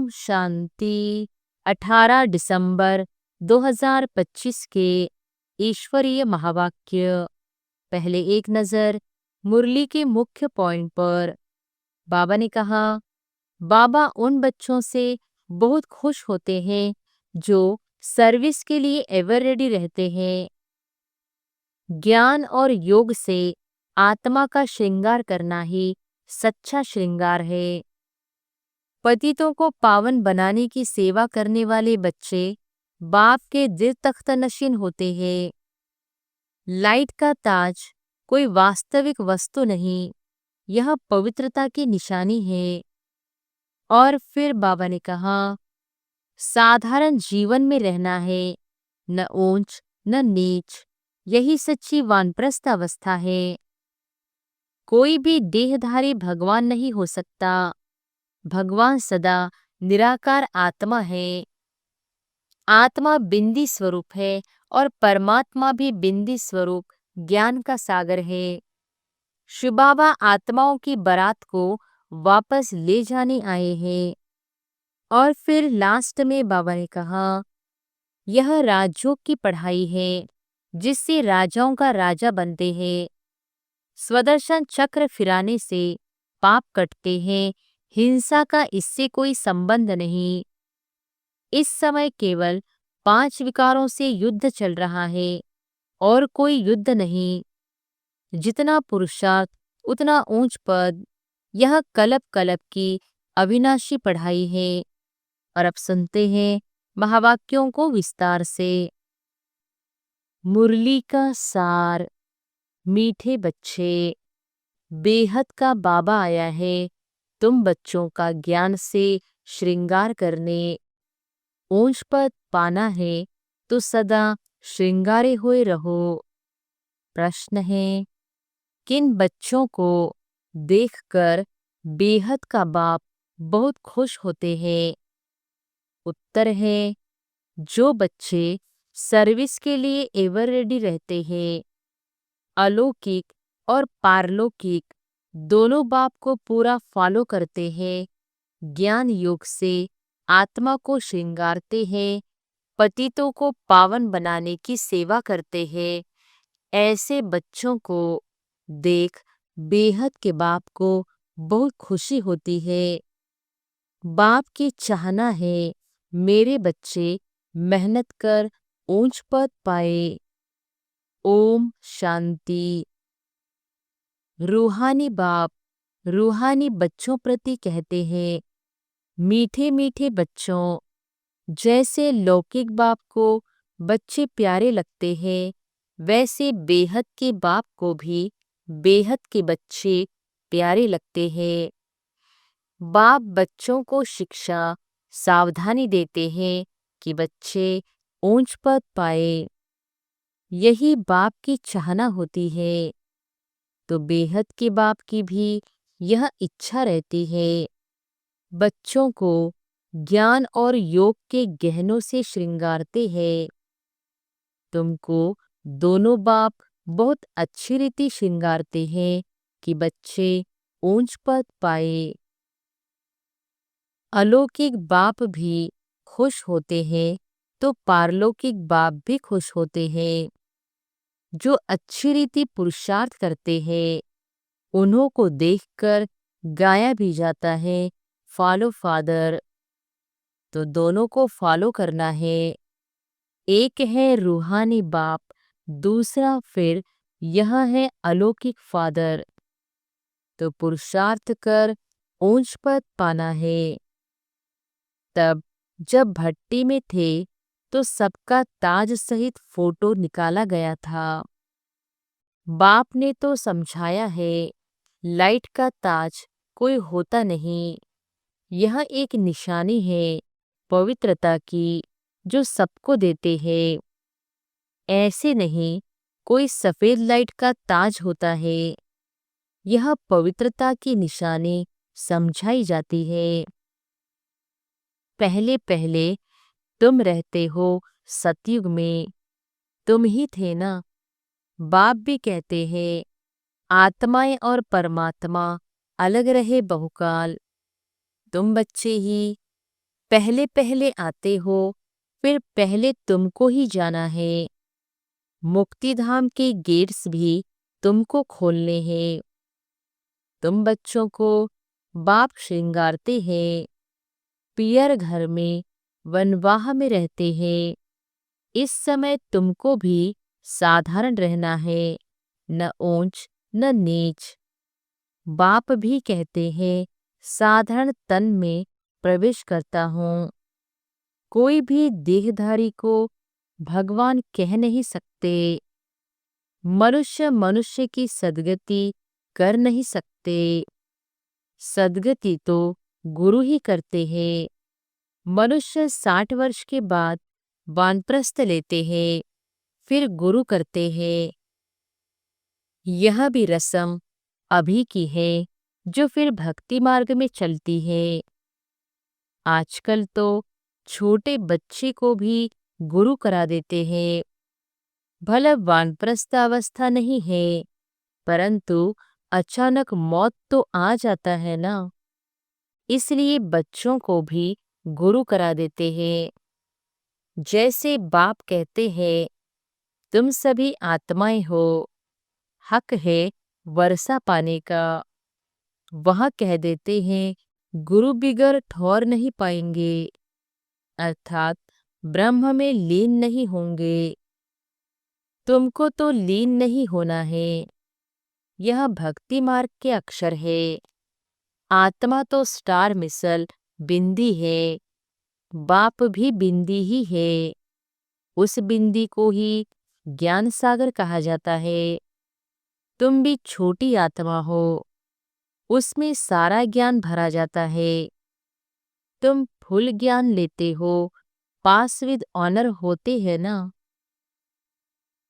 शांति। 18 दिसंबर 2025 के ईश्वरीय महावाक्य। पहले एक नज़र मुरली के मुख्य पॉइंट पर। बाबा ने कहा, बाबा उन बच्चों से बहुत खुश होते हैं जो सर्विस के लिए एवर रेडी रहते हैं। ज्ञान और योग से आत्मा का श्रृंगार करना ही सच्चा श्रृंगार है। पतितों को पावन बनाने की सेवा करने वाले बच्चे बाप के दिल तख्तनशीन होते हैं। लाइट का ताज कोई वास्तविक वस्तु नहीं, यह पवित्रता की निशानी है। और फिर बाबा ने कहा, साधारण जीवन में रहना है, न ऊंच न नीच, यही सच्ची वानप्रस्थ अवस्था है। कोई भी देहधारी भगवान नहीं हो सकता। भगवान सदा निराकार आत्मा है। आत्मा बिंदी स्वरूप है और परमात्मा भी बिंदी स्वरूप ज्ञान का सागर है। शिव बाबा आत्माओं की बारात को वापस ले जाने आए हैं। और फिर लास्ट में बाबा ने कहा, यह राजयोग की पढ़ाई है जिससे राजाओं का राजा बनते हैं। स्वदर्शन चक्र फिराने से पाप कटते हैं। हिंसा का इससे कोई संबंध नहीं। इस समय केवल 5 विकारों से युद्ध चल रहा है और कोई युद्ध नहीं। जितना पुरुषार्थ उतना ऊंच पद, यह कल्प कल्प की अविनाशी पढ़ाई है। और अब सुनते हैं महावाक्यों को विस्तार से। मुरली का सार। मीठे बच्चे, बेहद का बाबा आया है तुम बच्चों का ज्ञान से श्रृंगार करने। ऊंच पद पाना है तो सदा श्रृंगारे हुए रहो। प्रश्न है, किन बच्चों को देखकर बेहद का बाप बहुत खुश होते हैं? उत्तर है, जो बच्चे सर्विस के लिए एवर रेडी रहते हैं। अलौकिक और पारलौकिक दोनों बाप को पूरा फॉलो करते हैं। ज्ञान योग से आत्मा को श्रृंगारते हैं। पतितों को पावन बनाने की सेवा करते हैं। ऐसे बच्चों को देख बेहद के बाप को बहुत खुशी होती है। बाप की चाहना है मेरे बच्चे मेहनत कर ऊंच पद पाए। ओम शांति। रूहानी बाप रूहानी बच्चों प्रति कहते हैं, मीठे मीठे बच्चों, जैसे लौकिक बाप को बच्चे प्यारे लगते हैं, वैसे बेहद के बाप को भी बेहद के बच्चे प्यारे लगते हैं। बाप बच्चों को शिक्षा सावधानी देते हैं कि बच्चे ऊंच पद पाए। यही बाप की चाहना होती है। तो बेहद के बाप की भी यह इच्छा रहती है। बच्चों को ज्ञान और योग के गहनों से श्रृंगारते हैं। तुमको दोनों बाप बहुत अच्छी रीति श्रृंगारते हैं कि बच्चे ऊंच पद पाए। अलौकिक बाप भी खुश होते हैं तो पारलौकिक बाप भी खुश होते हैं। जो अच्छी रीति पुरुषार्थ करते हैं, उन्हों को देखकर गाया भी जाता है, फॉलो फादर। तो दोनों को फॉलो करना है। एक है रूहानी बाप, दूसरा फिर यह है अलौकिक फादर। तो पुरुषार्थ कर ऊंच पद पाना है। तब जब भट्टी में थे तो सबका ताज सहित फोटो निकाला गया था। बाप ने तो समझाया है, लाइट का ताज कोई होता नहीं, यह एक निशानी है पवित्रता की जो सबको देते हैं। ऐसे नहीं कोई सफेद लाइट का ताज होता है, यह पवित्रता की निशानी समझाई जाती है। पहले पहले तुम रहते हो सतयुग में, तुम ही थे ना। बाप भी कहते हैं, आत्माएं और परमात्मा अलग रहे बहुकाल, तुम बच्चे ही पहले पहले आते हो, फिर पहले तुमको ही जाना है। मुक्तिधाम के गेट्स भी तुमको खोलने हैं। तुम बच्चों को बाप श्रृंगारते हैं। पियर घर में वनवाह में रहते हैं। इस समय तुमको भी साधारण रहना है, न ऊंच न नीच। बाप भी कहते हैं साधारण तन में प्रवेश करता हूँ। कोई भी देहधारी को भगवान कह नहीं सकते। मनुष्य मनुष्य की सद्गति कर नहीं सकते। सद्गति तो गुरु ही करते हैं। मनुष्य 60 वर्ष के बाद वानप्रस्थ लेते हैं, फिर गुरु करते हैं। यह भी रस्म अभी की है जो फिर भक्ति मार्ग में चलती है। आजकल तो छोटे बच्चे को भी गुरु करा देते हैं। भला वानप्रस्थ अवस्था नहीं है, परंतु अचानक मौत तो आ जाता है ना, इसलिए बच्चों को भी गुरु करा देते हैं। जैसे बाप कहते हैं तुम सभी आत्माएं हो, हक है वर्षा पाने का। वह कह देते हैं गुरु बिगर ठौर नहीं पाएंगे, अर्थात ब्रह्म में लीन नहीं होंगे। तुमको तो लीन नहीं होना है। यह भक्ति मार्ग के अक्षर है। आत्मा तो स्टार मिसल बिंदी है। बाप भी बिंदी ही है। उस बिंदी को ही ज्ञान सागर कहा जाता है। तुम भी छोटी आत्मा हो, उसमें सारा ज्ञान भरा जाता है। तुम फुल ज्ञान लेते हो, पास विद ऑनर होते हैं ना।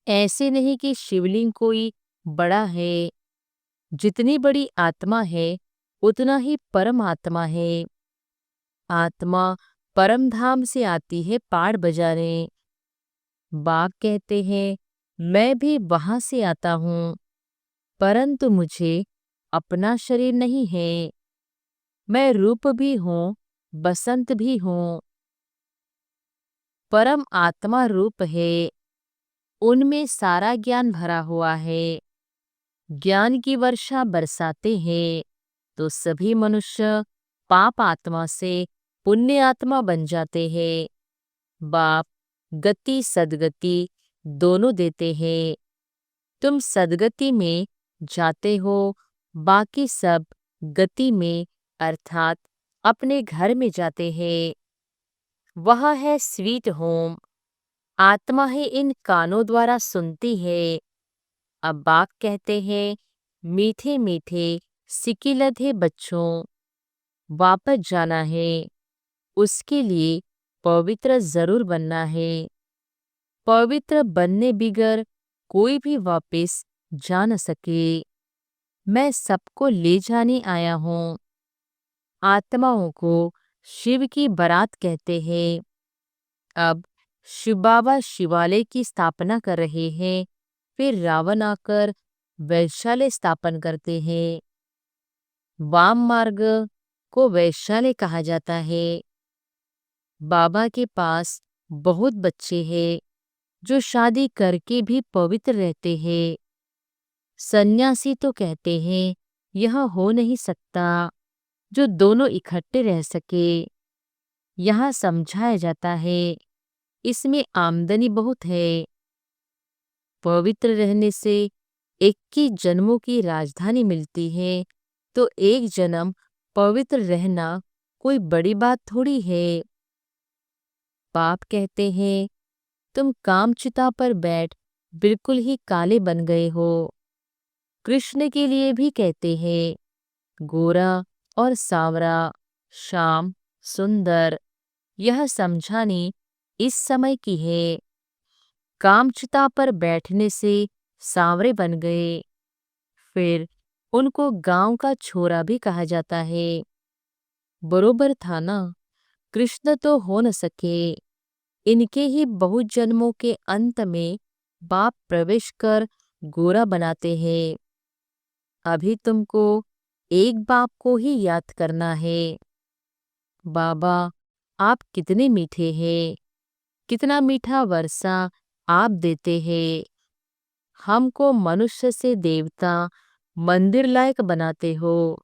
ऐसे नहीं कि शिवलिंग कोई बड़ा है। जितनी बड़ी आत्मा है उतना ही परम आत्मा है। आत्मा परम धाम से आती है पाड़ बजाने। बाप कहते हैं मैं भी वहां से आता हूँ, परंतु मुझे अपना शरीर नहीं है। मैं रूप भी हूँ, बसंत भी हूँ। परम आत्मा रूप है, उनमें सारा ज्ञान भरा हुआ है। ज्ञान की वर्षा बरसाते हैं तो सभी मनुष्य पाप आत्मा से पुण्य आत्मा बन जाते हैं। बाप गति सद्गति दोनों देते हैं। तुम सद्गति में जाते हो, बाकी सब गति में अर्थात अपने घर में जाते हैं। वह है स्वीट होम। आत्मा ही इन कानों द्वारा सुनती है। अब बाप कहते हैं मीठे मीठे सिकिलधे बच्चों, वापस जाना है। उसके लिए पवित्र जरूर बनना है। पवित्र बनने बिगर कोई भी वापस जा न सके। मैं सबको ले जाने आया हूँ। आत्माओं को शिव की बारात कहते हैं। अब शिव बाबा शिवालय की स्थापना कर रहे हैं, फिर रावण आकर वैश्यालय स्थापन करते हैं। वाम मार्ग को वैश्यालय कहा जाता है। बाबा के पास बहुत बच्चे हैं जो शादी करके भी पवित्र रहते हैं। सन्यासी तो कहते हैं यह हो नहीं सकता जो दोनों इकट्ठे रह सके। यहाँ समझाया जाता है इसमें आमदनी बहुत है। पवित्र रहने से 21 जन्मों की राजधानी मिलती है, तो एक जन्म पवित्र रहना कोई बड़ी बात थोड़ी है। बाप कहते हैं तुम कामचिता पर बैठ बिल्कुल ही काले बन गए हो। कृष्ण के लिए भी कहते हैं गोरा और सांवरा, श्याम, सुंदर। यह समझानी इस समय की है। कामचिता पर बैठने से सांवरे बन गए, फिर उनको गांव का छोरा भी कहा जाता है। बरोबर था ना। कृष्ण तो हो न सके। इनके ही बहुत जन्मों के अंत में बाप प्रवेश कर गोरा बनाते हैं। अभी तुमको एक बाप को ही याद करना है। बाबा आप कितने मीठे हैं, कितना मीठा वर्षा आप देते हैं। हमको मनुष्य से देवता मंदिर लायक बनाते हो।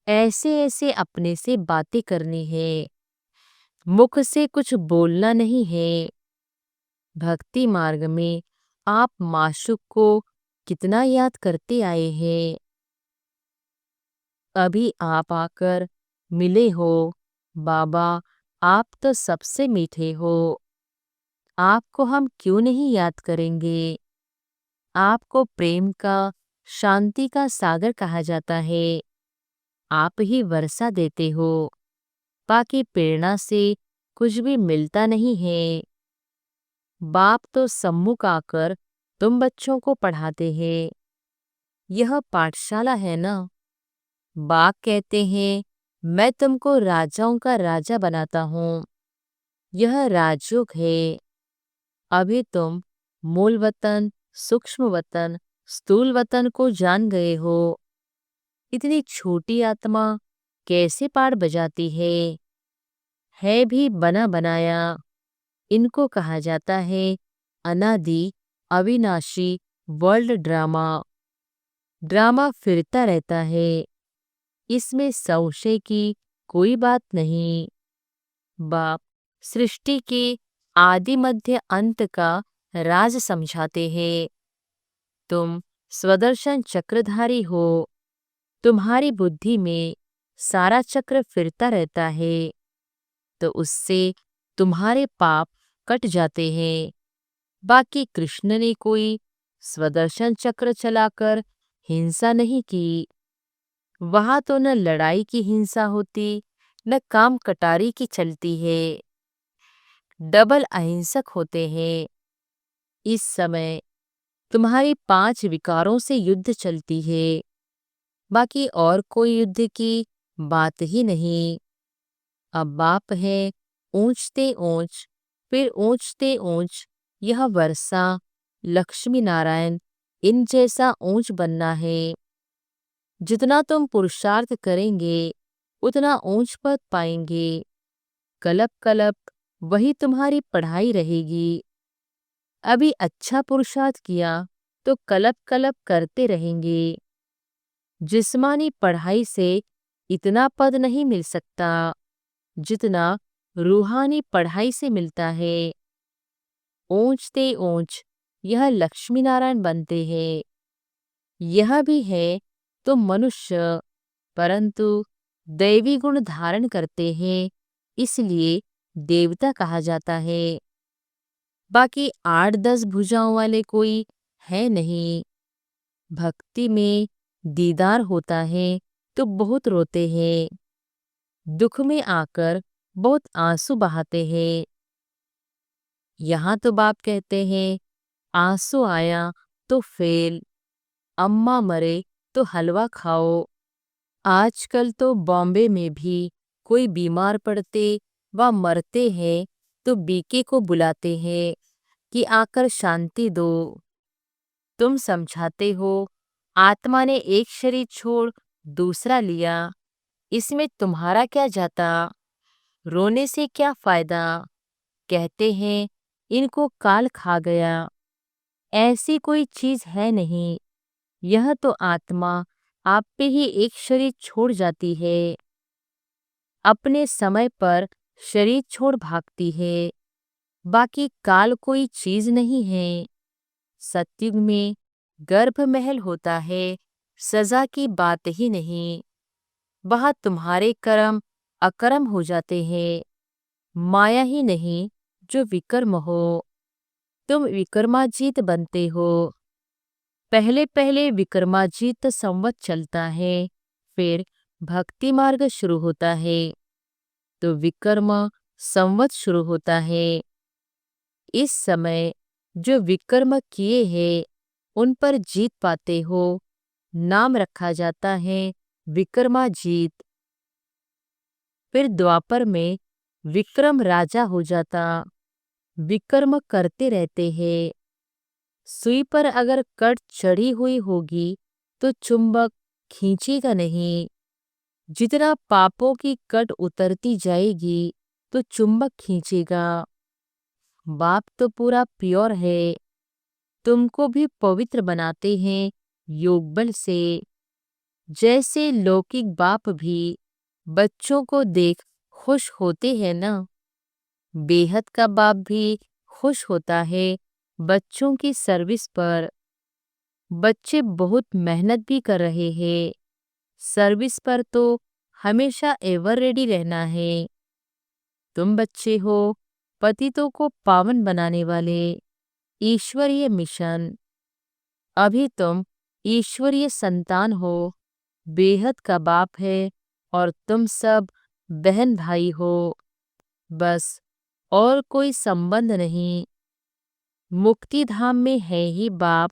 ऐसे ऐसे अपने से बातें करनी है, मुख से कुछ बोलना नहीं है। भक्ति मार्ग में आप माशूक को कितना याद करते आए हैं। अभी आप आकर मिले हो। बाबा, आप तो सबसे मीठे हो। आपको हम क्यों नहीं याद करेंगे। आपको प्रेम का, शांति का सागर कहा जाता है। आप ही वर्षा देते हो, बाकी प्रेरणा से कुछ भी मिलता नहीं है। बाप तो सम्मुख आकर तुम बच्चों को पढ़ाते हैं। यह पाठशाला है ना। बाप कहते हैं, मैं तुमको राजाओं का राजा बनाता हूँ। यह राजयोग है। अभी तुम मूल वतन, सूक्ष्म वतन, स्थूल वतन को जान गए हो। इतनी छोटी आत्मा कैसे पाठ बजाती है भी बना बनाया। इनको कहा जाता है अनादि अविनाशी वर्ल्ड ड्रामा। ड्रामा फिरता रहता है, इसमें संशय की कोई बात नहीं। बाप सृष्टि के आदि मध्य अंत का राज समझाते हैं। तुम स्वदर्शन चक्रधारी हो। तुम्हारी बुद्धि में सारा चक्र फिरता रहता है, तो उससे तुम्हारे पाप कट जाते हैं। बाकी कृष्ण ने कोई स्वदर्शन चक्र चलाकर हिंसा नहीं की। वहां तो न लड़ाई की हिंसा होती, न काम कटारी की चलती है। डबल अहिंसक होते हैं। इस समय तुम्हारी 5 विकारों से युद्ध चलती है, बाकी और कोई युद्ध की बात ही नहीं। अब बाप है ऊंचते ऊंच, फिर ऊंचते ऊंच यह वर्षा, लक्ष्मी नारायण इन जैसा ऊंच बनना है। जितना तुम पुरुषार्थ करेंगे उतना ऊंच पद पाएंगे। कलप कलप वही तुम्हारी पढ़ाई रहेगी। अभी अच्छा पुरुषार्थ किया तो कलप कलप करते रहेंगे। जिस्मानी पढ़ाई से इतना पद नहीं मिल सकता जितना रूहानी पढ़ाई से मिलता है। ऊंचते ऊंच यह लक्ष्मी नारायण बनते हैं। यह भी है तो मनुष्य, परंतु दैवी गुण धारण करते हैं, इसलिए देवता कहा जाता है। बाकी 8-10 भुजाओं वाले कोई है नहीं। भक्ति में दीदार होता है तो बहुत रोते हैं। दुख में आकर बहुत आंसू बहाते हैं। यहाँ तो बाप कहते हैं, आंसू आया तो फेल, अम्मा मरे तो हलवा खाओ। आजकल तो बॉम्बे में भी कोई बीमार पड़ते व मरते हैं तो बीके को बुलाते हैं कि आकर शांति दो। तुम समझाते हो आत्मा ने एक शरीर छोड़ दूसरा लिया, इसमें तुम्हारा क्या जाता, रोने से क्या फायदा। कहते हैं इनको काल खा गया। ऐसी कोई चीज है नहीं। यह तो आत्मा आप पे ही एक शरीर छोड़ जाती है, अपने समय पर शरीर छोड़ भागती है। बाकी काल कोई चीज नहीं है। सतयुग में गर्भ महल होता है, सजा की बात ही नहीं। वहां तुम्हारे कर्म अकर्म हो जाते हैं। माया ही नहीं जो विकर्म हो। तुम विक्रमाजीत बनते हो। पहले पहले विक्रमाजीत संवत चलता है, फिर भक्ति मार्ग शुरू होता है तो विक्रम संवत शुरू होता है। इस समय जो विक्रम किए हैं उन पर जीत पाते हो। नाम रखा जाता है विक्रमाजीत। फिर द्वापर में विक्रम राजा हो जाता। विक्रम करते रहते हैं। सुई पर अगर कट चढ़ी हुई होगी तो चुंबक खींचेगा नहीं। जितना पापों की कट उतरती जाएगी तो चुंबक खींचेगा। बाप तो पूरा प्योर है, तुमको भी पवित्र बनाते हैं योग बल से। जैसे लौकिक बाप भी बच्चों को देख खुश होते हैं ना, बेहद का बाप भी खुश होता है बच्चों की सर्विस पर। बच्चे बहुत मेहनत भी कर रहे हैं, सर्विस पर तो हमेशा एवर रेडी रहना है। तुम बच्चे हो पतितों को पावन बनाने वाले, ईश्वरीय मिशन। अभी तुम ईश्वरीय संतान हो, बेहद का बाप है और तुम सब बहन भाई हो। बस और कोई संबंध नहीं। मुक्ति धाम में है ही बाप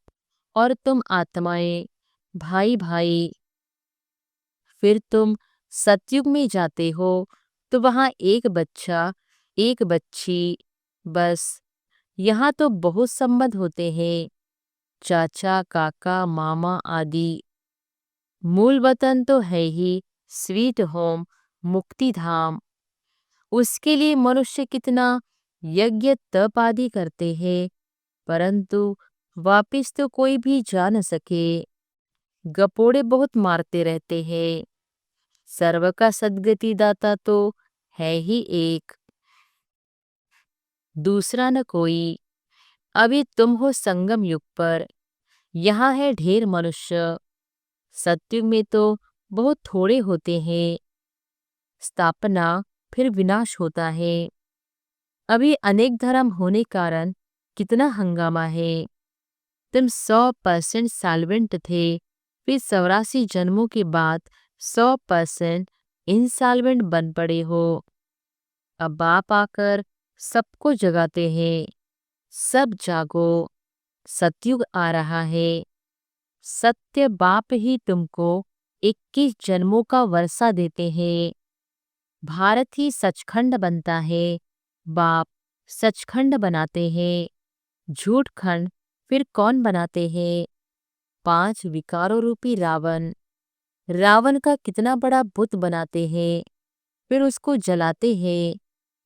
और तुम आत्माएं, भाई भाई। फिर तुम सतयुग में जाते हो तो वहां एक बच्चा, एक बच्ची। बस यहाँ तो बहुत संबंध होते हैं, चाचा, काका, मामा आदि। मूल वतन तो है ही स्वीट होम, मुक्ति धाम। उसके लिए मनुष्य कितना यज्ञ तप आदि करते हैं, परंतु वापिस तो कोई भी जा न सके। गपोड़े बहुत मारते रहते हैं। सर्व का सद्गति दाता तो है ही एक, दूसरा न कोई। अभी तुम हो संगम युग पर, यहाँ है ढेर मनुष्य। सतयुग में तो बहुत थोड़े होते हैं, स्थापना फिर विनाश होता है। अभी अनेक धर्म होने कारण कितना हंगामा है। तुम 100% साल्वेंट थे, फिर 84 जन्मों के बाद 100% इंसॉल्वेंट बन पड़े हो। अब बाप आकर सबको जगाते हैं, सब जागो, सतयुग आ रहा है। सत्य बाप ही तुमको 21 जन्मों का वर्षा देते हैं। भारत ही सचखंड बनता है, बाप सचखंड बनाते हैं। झूठ खंड फिर कौन बनाते हैं? 5 विकारों रूपी रावण। रावण का कितना बड़ा बुत बनाते हैं, फिर उसको जलाते हैं,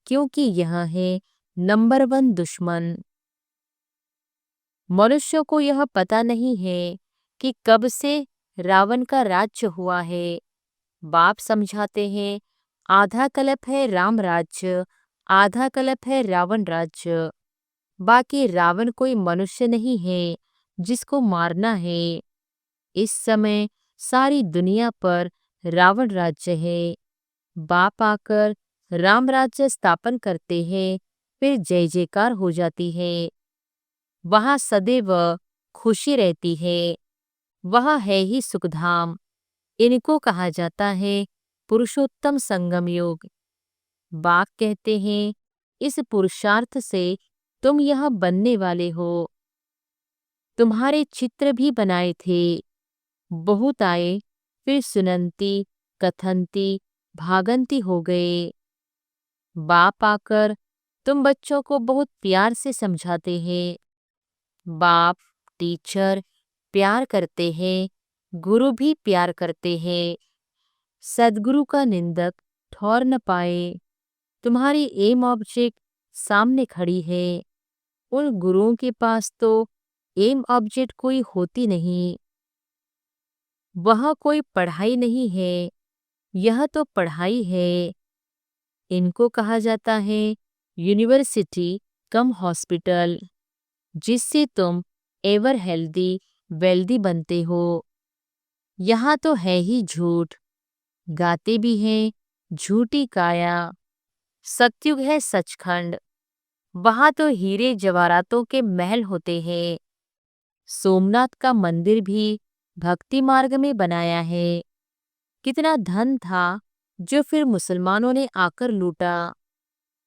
क्योंकि यह है नंबर 1 दुश्मन। मनुष्यों को यह पता नहीं है कि कब से रावण का राज्य हुआ है। बाप समझाते हैं आधा कल्प है राम राज्य, आधा कल्प है रावण राज्य। बाकी रावण कोई मनुष्य नहीं है जिसको मारना है। इस समय सारी दुनिया पर रावण राज्य है। बाप आकर राम राज्य स्थापन करते हैं, फिर जय जयकार हो जाती है। वहां सदैव खुशी रहती है, वह है ही सुखधाम। इनको कहा जाता है पुरुषोत्तम संगम योग। बाप कहते हैं इस पुरुषार्थ से तुम यह बनने वाले हो। तुम्हारे चित्र भी बनाए थे, बहुत आए, फिर सुनंती, कथंती, भागंती हो गए। बाप आकर तुम बच्चों को बहुत प्यार से समझाते हैं। बाप टीचर प्यार करते हैं, गुरु भी प्यार करते हैं। सद्गुरु का निंदक ठौर न पाए। तुम्हारी एम ऑब्जेक्ट सामने खड़ी है। उन गुरुओं के पास तो एम ऑब्जेक्ट कोई होती नहीं। वह कोई पढ़ाई नहीं है, यह तो पढ़ाई है। इनको कहा जाता है यूनिवर्सिटी कम हॉस्पिटल, जिससे तुम एवर हेल्दी वेल्दी बनते हो। यहाँ तो है ही झूठ, गाते भी हैं झूठी काया। सतयुग है सचखंड, वहां तो हीरे जवाहरातों के महल होते हैं। सोमनाथ का मंदिर भी भक्ति मार्ग में बनाया है। कितना धन था जो फिर मुसलमानों ने आकर लूटा।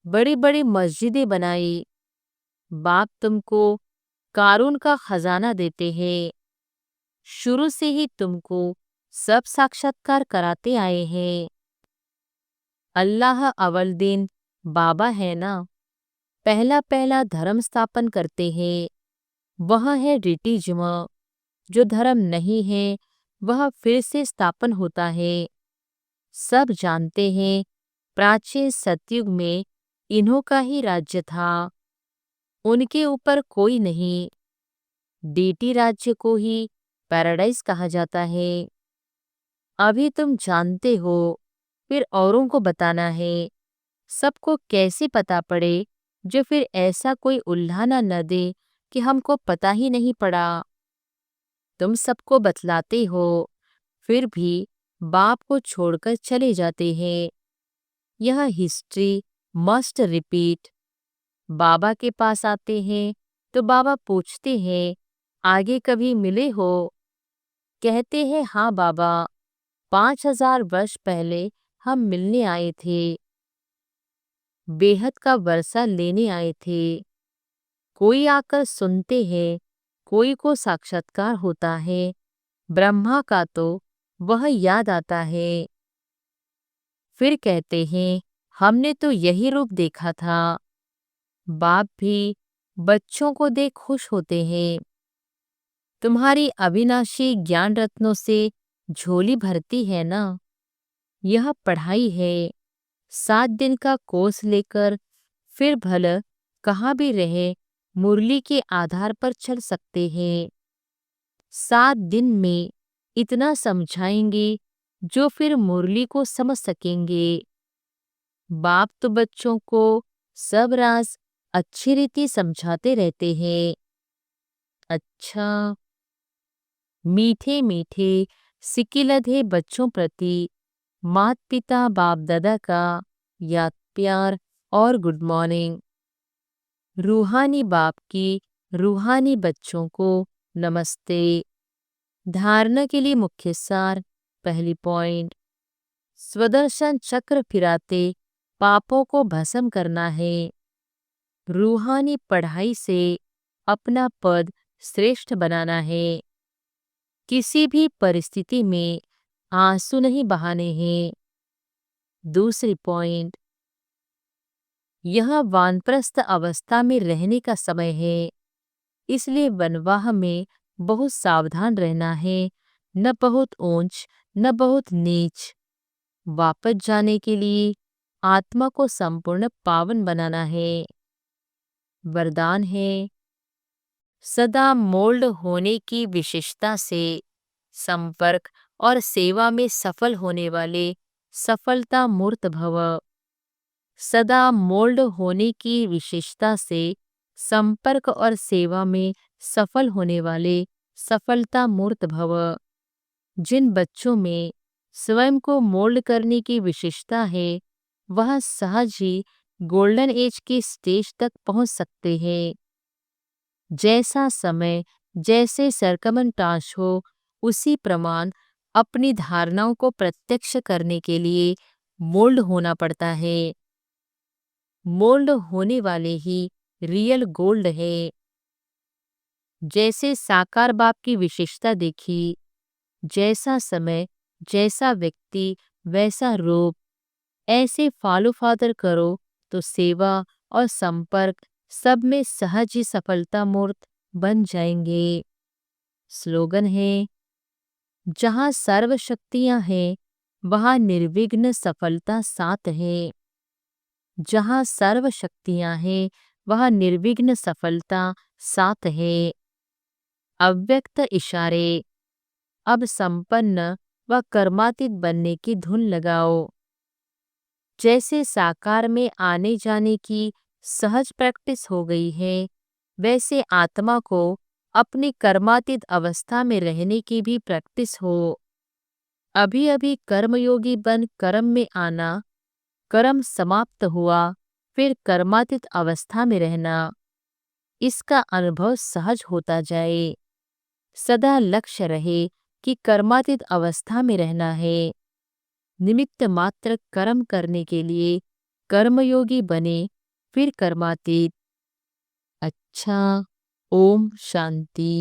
बड़ी बड़ी मस्जिदें बनाई। बाप तुमको कारून का खजाना देते हैं। शुरू से ही तुमको सब साक्षात्कार कराते आए हैं। अल्लाह अव्वल दिन बाबा है ना, पहला पहला धर्म स्थापन करते हैं। वह है रिटिज्म। जो धर्म नहीं है वह फिर से स्थापन होता है। सब जानते हैं प्राचीन सतयुग में इन्हों का ही राज्य था, उनके ऊपर कोई नहीं। डीटी राज्य को ही पैराडाइज कहा जाता है। अभी तुम जानते हो, फिर औरों को बताना है। सबको कैसे पता पड़े, जो फिर ऐसा कोई उल्हाना न दे कि हमको पता ही नहीं पड़ा। तुम सबको बतलाते हो, फिर भी बाप को छोड़कर चले जाते हैं। यह हिस्ट्री मस्ट रिपीट। बाबा के पास आते हैं तो बाबा पूछते हैं, आगे कभी मिले हो? कहते हैं, हाँ बाबा, 5000 वर्ष पहले हम मिलने आए थे, बेहद का वर्षा लेने आए थे। कोई आकर सुनते हैं, कोई को साक्षात्कार होता है, ब्रह्मा का तो वह याद आता है। फिर कहते हैं, हमने तो यही रूप देखा था। बाप भी बच्चों को देख खुश होते हैं। तुम्हारी अविनाशी ज्ञान रत्नों से झोली भरती है ना। यह पढ़ाई है। 7 दिन का कोर्स लेकर फिर भले कहाँ भी रहे, मुरली के आधार पर चल सकते हैं। 7 दिन में इतना समझाएंगे जो फिर मुरली को समझ सकेंगे। बाप तो बच्चों को सब राज अच्छी रीति समझाते रहते हैं। अच्छा, मीठे मीठे सिकिलधे बच्चों प्रति माता पिता बाप दादा का याद प्यार और गुड मॉर्निंग। रूहानी बाप की रूहानी बच्चों को नमस्ते। धारणा के लिए मुख्य सार। पहली पॉइंट, स्वदर्शन चक्र फिराते पापों को भस्म करना है। रूहानी पढ़ाई से अपना पद श्रेष्ठ बनाना है। किसी भी परिस्थिति में आंसू नहीं बहाने हैं। दूसरी पॉइंट, यह वानप्रस्थ अवस्था में रहने का समय है, इसलिए वनवाह में बहुत सावधान रहना है। न बहुत ऊंच न बहुत नीच। वापस जाने के लिए आत्मा को संपूर्ण पावन बनाना है। वरदान है, सदा मोल्ड होने की विशेषता से संपर्क और सेवा में सफल होने वाले सफलता मूर्त भव। सदा मोल्ड होने की विशेषता से संपर्क और सेवा में सफल होने वाले सफलता मूर्त भव। जिन बच्चों में स्वयं को मोल्ड करने की विशेषता है, वह सहज ही गोल्डन एज के स्टेज तक पहुंच सकते हैं। जैसा समय जैसे सरकमंटाश हो, उसी प्रमाण अपनी धारणाओं को प्रत्यक्ष करने के लिए मोल्ड होना पड़ता है। मोल्ड होने वाले ही रियल गोल्ड है। जैसे साकार बाप की विशेषता देखी, जैसा समय जैसा व्यक्ति वैसा रूप, ऐसे फॉलो फादर करो तो सेवा और संपर्क सब में सहज ही सफलता मूर्त बन जाएंगे। स्लोगन है, जहाँ सर्व शक्तियाँ हैं वहाँ निर्विघ्न सफलता साथ है। जहाँ सर्व शक्तियाँ हैं वहाँ निर्विघ्न सफलता साथ है। अव्यक्त इशारे। अब संपन्न व कर्मातीत बनने की धुन लगाओ। जैसे साकार में आने जाने की सहज प्रैक्टिस हो गई है, वैसे आत्मा को अपनी कर्मातीत अवस्था में रहने की भी प्रैक्टिस हो। अभी अभी कर्मयोगी बन कर्म में आना, कर्म समाप्त हुआ फिर कर्मातीत अवस्था में रहना, इसका अनुभव सहज होता जाए। सदा लक्ष्य रहे कि कर्मातीत अवस्था में रहना है। निमित्त मात्र कर्म करने के लिए कर्मयोगी बने, फिर कर्मातीत। अच्छा, ओम शांति।